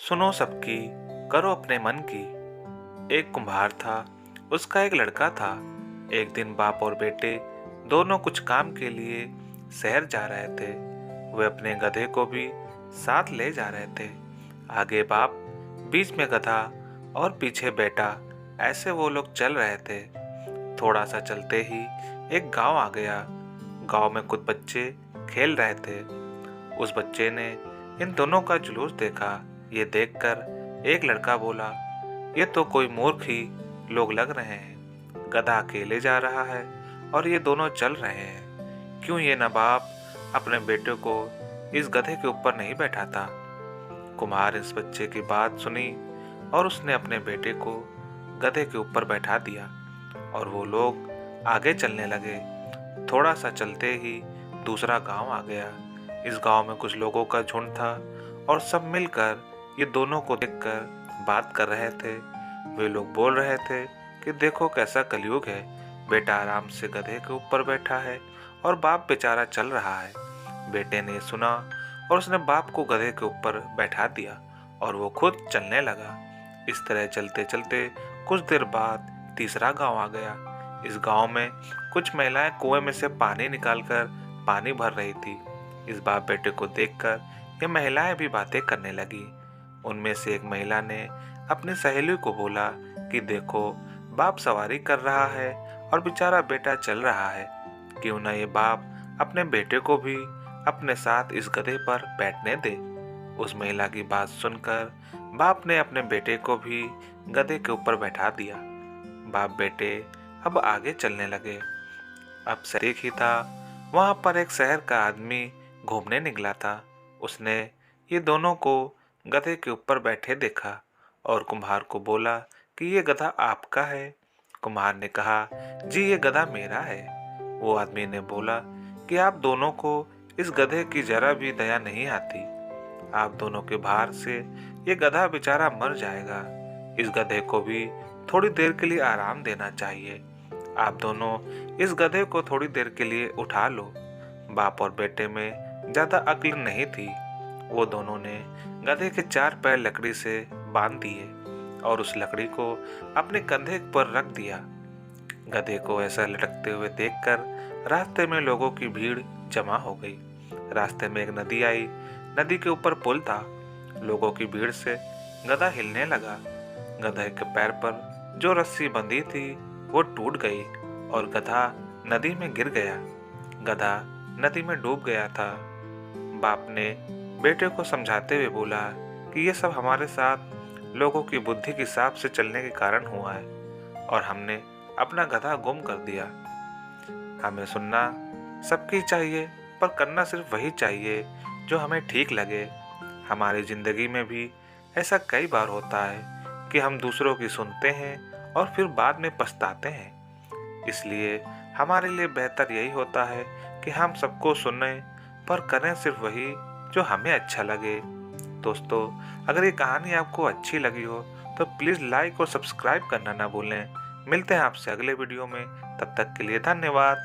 सुनो सबकी, करो अपने मन की। एक कुम्हार था, उसका एक लड़का था। एक दिन बाप और बेटे दोनों कुछ काम के लिए शहर जा रहे थे। वे अपने गधे को भी साथ ले जा रहे थे। आगे बाप, बीच में गधा और पीछे बेटा, ऐसे वो लोग चल रहे थे। थोड़ा सा चलते ही एक गांव आ गया। गांव में कुछ बच्चे खेल रहे थे। उस बच्चे ने इन दोनों का जुलूस देखा। ये देखकर एक लड़का बोला, ये तो कोई मूर्ख ही लोग लग रहे हैं। गधा अकेले जा रहा है और ये दोनों चल रहे हैं। क्यों ये नवाब अपने बेटे को इस गधे के ऊपर नहीं बैठाता? कुम्हार इस बच्चे की बात सुनी और उसने अपने बेटे को गधे के ऊपर बैठा दिया और वो लोग आगे चलने लगे। थोड़ा सा चलते ही दूसरा गांव आ गया। इस गांव में कुछ लोगों का झुंड था और सब मिलकर ये दोनों को देखकर बात कर रहे थे। वे लोग बोल रहे थे कि देखो कैसा कलयुग है। बेटा आराम से गधे के ऊपर बैठा है और बाप बेचारा चल रहा है। बेटे ने सुना और उसने बाप को गधे के ऊपर बैठा दिया और वो खुद चलने लगा। इस तरह चलते चलते कुछ देर बाद तीसरा गांव आ गया। इस गांव में कुछ महिलाएं कुएं में से पानी निकालकर पानी भर रही थी। इस बाप बेटे को देखकर ये महिलाएं भी बातें करने लगी। उनमें से एक महिला ने अपनी सहेली को बोला कि देखो, बाप सवारी कर रहा है और बेचारा बेटा चल रहा है। क्यों ना ये बाप अपने बेटे को भी अपने साथ इस गधे पर बैठने दे। उस महिला की बात सुनकर बाप ने अपने बेटे को भी गधे के ऊपर बैठा दिया। बाप बेटे अब आगे चलने लगे। अब शरीक ही था, वहां पर एक शहर का आदमी घूमने निकला था। उसने ये दोनों को गधे के ऊपर बैठे देखा और कुम्हार को बोला कि ये गधा आपका है। कुम्हार ने कहा, जी ये गधा मेरा है। वो आदमी ने बोला कि आप दोनों को इस गधे की जरा भी दया नहीं आती। आप दोनों के भार से ये गधा बेचारा मर जाएगा। इस गधे को भी थोड़ी देर के लिए आराम देना चाहिए। आप दोनों इस गधे को थोड़ी देर के लिए उठा लो। बाप और बेटे में ज्यादा अक्ल नहीं थी। वो दोनों ने गधे के 4 पैर लकड़ी से बांध दिए और उस लकड़ी को अपने कंधे पर रख दिया। गधे को ऐसा लटकते हुए देखकर रास्ते में लोगों की भीड़ जमा हो गई। रास्ते में एक नदी आई। नदी के ऊपर पुल था। लोगों की भीड़ से गधा हिलने लगा। गधे के पैर पर जो रस्सी बंधी थी वो टूट गई और गधा नदी में गिर गया। गधा नदी में डूब गया था। बाप ने बेटे को समझाते हुए बोला कि ये सब हमारे साथ लोगों की बुद्धि के हिसाब से चलने के कारण हुआ है और हमने अपना गधा गुम कर दिया। हमें सुनना सबकी चाहिए, पर करना सिर्फ वही चाहिए जो हमें ठीक लगे। हमारी जिंदगी में भी ऐसा कई बार होता है कि हम दूसरों की सुनते हैं और फिर बाद में पछताते हैं। इसलिए हमारे लिए बेहतर यही होता है कि हम सबको सुनें, पर करें सिर्फ वही जो हमें अच्छा लगे। दोस्तों, अगर ये कहानी आपको अच्छी लगी हो तो प्लीज़ लाइक और सब्सक्राइब करना ना भूलें। मिलते हैं आपसे अगले वीडियो में। तब तक के लिए धन्यवाद।